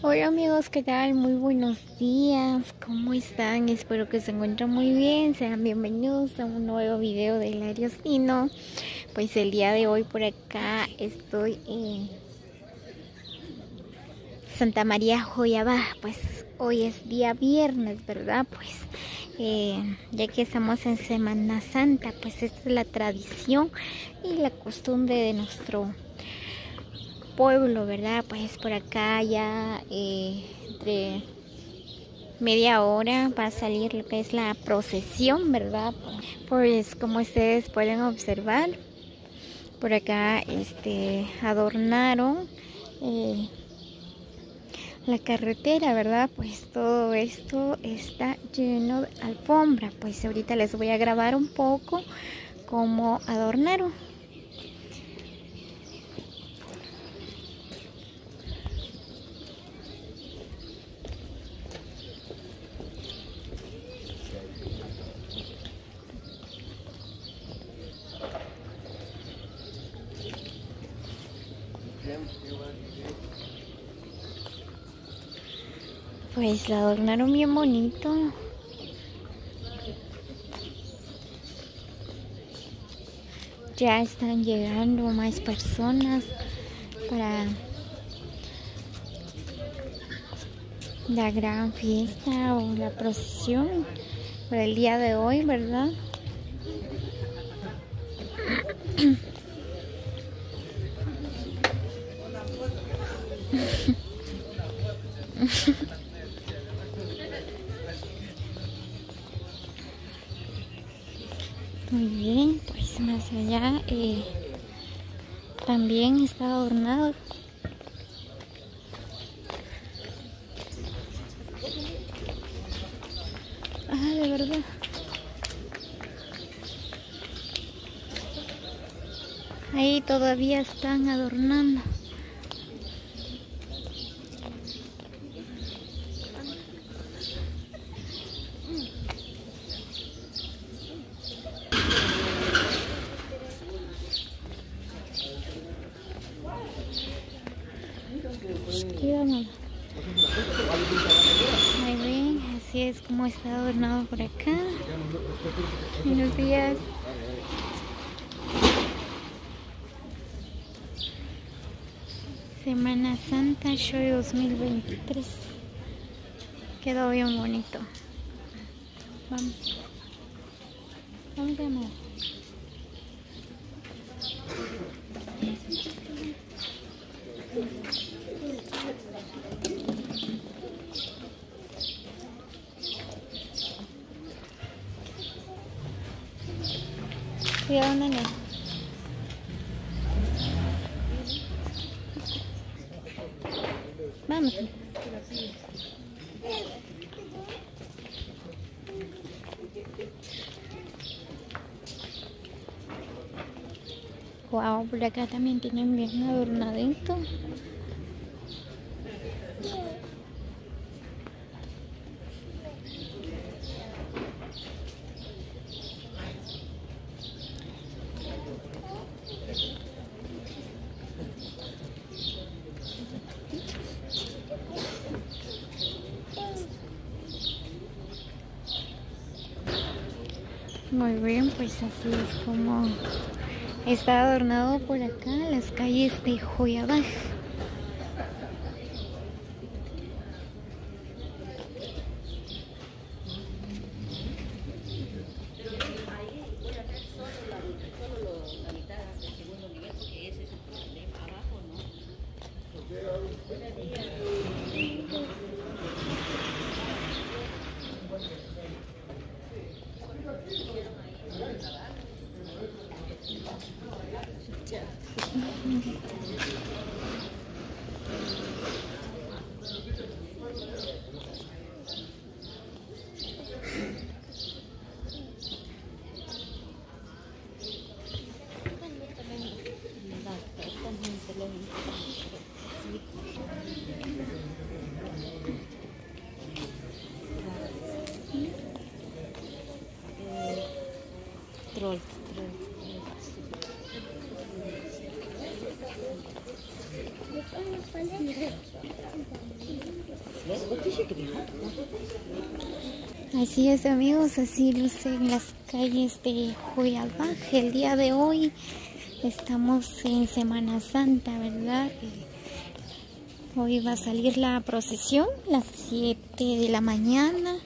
Hola amigos, ¿qué tal? Muy buenos días, ¿cómo están? Espero que se encuentren muy bien, sean bienvenidos a un nuevo video de Hilario Sino. Pues el día de hoy por acá estoy en Santa María Joyabá. Pues hoy es día viernes, ¿verdad? Pues ya que estamos en Semana Santa, pues esta es la tradición y la costumbre de nuestro pueblo, ¿verdad? Pues por acá ya entre media hora va a salir lo que es la procesión, ¿verdad? Pues como ustedes pueden observar, por acá adornaron la carretera, ¿verdad? Pues todo esto está lleno de alfombra. Pues ahorita les voy a grabar un poco cómo adornaron. Pues la adornaron bien bonito. Ya están llegando más personas para la gran fiesta o la procesión para el día de hoy, ¿verdad? Muy bien, pues más allá también está adornado. Ah, de verdad. Ahí todavía están adornando. Muy bien, así es como está adornado por acá. Buenos días. Semana Santa Show 2023. Quedó bien bonito. Vamos. Vamos, amor. Cuidado, nene. Vamos. Wow, por acá también tienen bien adornadito. Muy bien, pues así es como está adornado por acá las calles de Joyabá. Troll. Así es, amigos, así lucen las calles de Joyabaj. El día de hoy estamos en Semana Santa, ¿verdad? Hoy va a salir la procesión a las 7 de la mañana.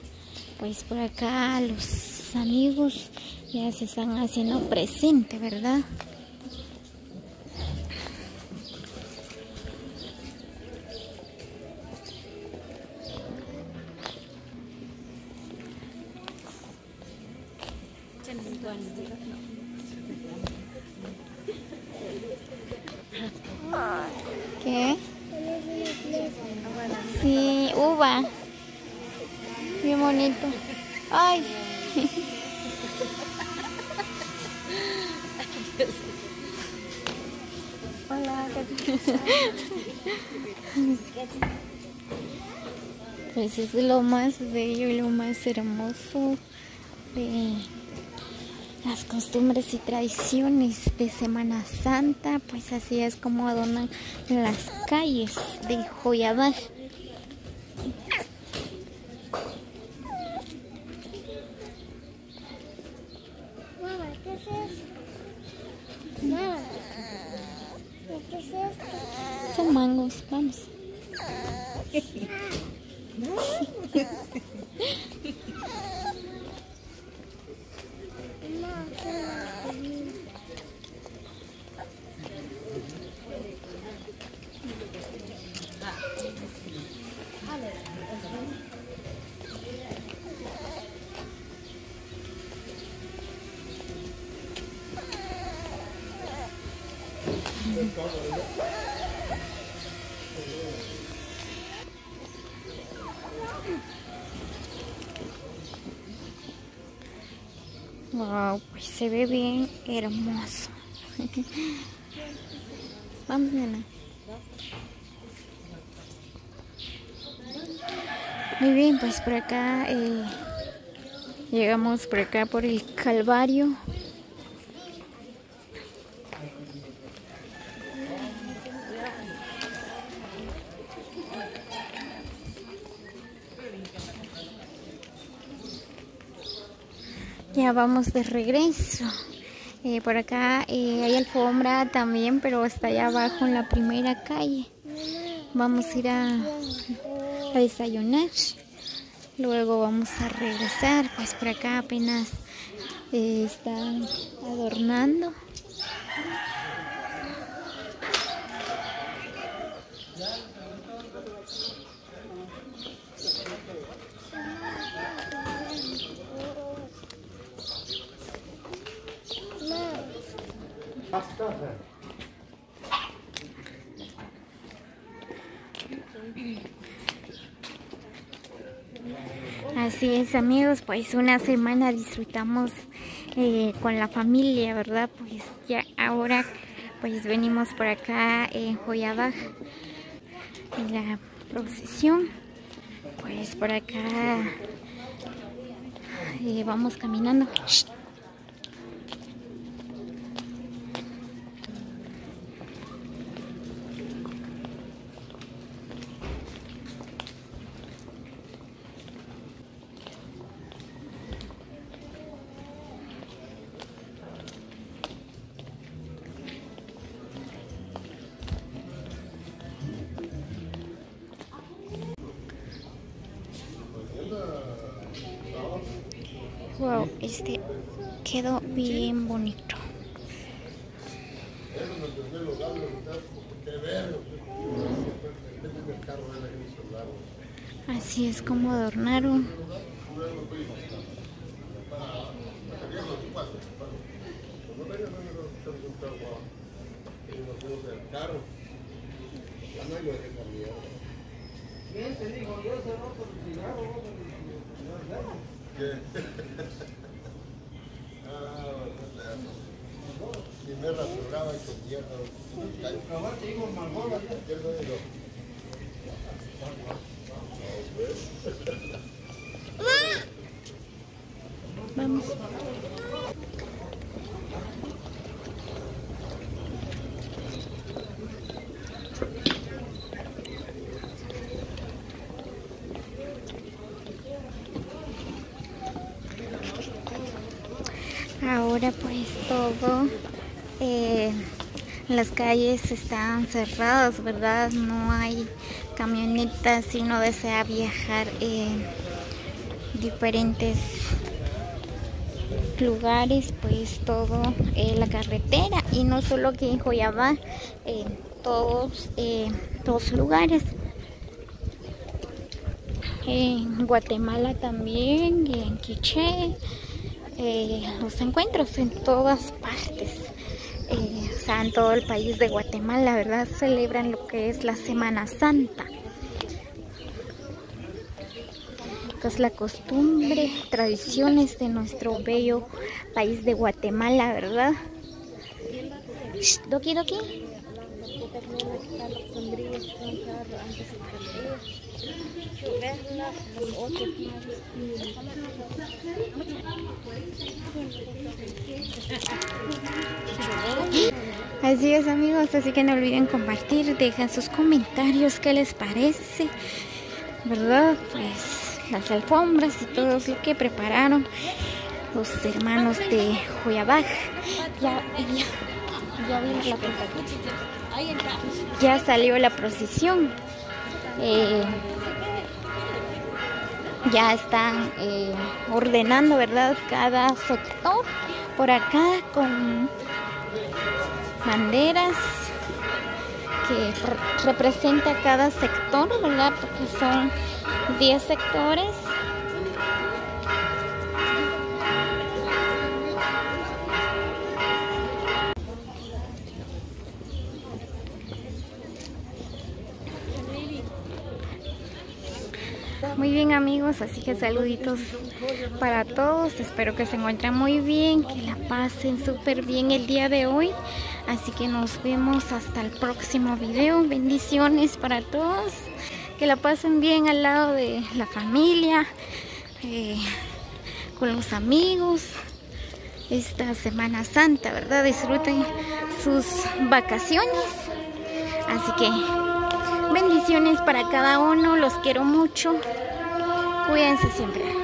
Pues por acá los amigos ya se están haciendo presente, ¿verdad? ¿Qué? Sí, uva. Bien bonito. Ay. Hola. Pues es lo más bello y lo más hermoso de las costumbres y tradiciones de Semana Santa. Pues así es como adornan las calles de Joyabaj. Mamá, ¿qué es esto? Mamá, ¿qué es esto? Son mangos, vamos. Wow, pues se ve bien hermoso. Vamos, nena. Muy bien, pues por acá llegamos por acá por el Calvario. Ya vamos de regreso. Por acá hay alfombra también, pero está allá abajo en la primera calle. Vamos a ir a desayunar. Luego vamos a regresar. Pues por acá apenas están adornando. Así es, amigos, pues una semana disfrutamos con la familia, ¿verdad? Pues ya ahora pues venimos por acá en Joyabaj en la procesión. Pues por acá vamos caminando. Wow, este quedó bien bonito. Así es como adornaron. ¿Quién te dijo? Yo se roto el cigarro. Si me rasuraba con hierro. Cabal te digo Marlboro ayer. Vamos. ahora pues todo, las calles están cerradas, ¿verdad? No hay camionetas si uno desea viajar en diferentes lugares, pues todo la carretera, y no solo aquí en Joyabá, en todos lugares. En Guatemala también, y en Quiché, los encuentros en todas partes, o sea, en todo el país de Guatemala, ¿verdad? Celebran lo que es la Semana Santa. Esta es la costumbre, tradiciones de nuestro bello país de Guatemala, ¿verdad? Shh, Doki Doki. Así es, amigos, así que no olviden compartir, dejen sus comentarios, qué les parece, ¿verdad? Pues las alfombras y todo lo que prepararon los hermanos de Joyabá. Ya salió la procesión. Ya están ordenando, ¿verdad? Cada sector por acá con banderas que representa cada sector, ¿verdad? Porque son 10 sectores. Muy bien, amigos, así que saluditos para todos, espero que se encuentren muy bien, que la pasen súper bien el día de hoy, así que nos vemos hasta el próximo video. Bendiciones para todos, que la pasen bien al lado de la familia, con los amigos, esta Semana Santa, ¿verdad? Disfruten sus vacaciones, así que bendiciones para cada uno, los quiero mucho, cuídense siempre.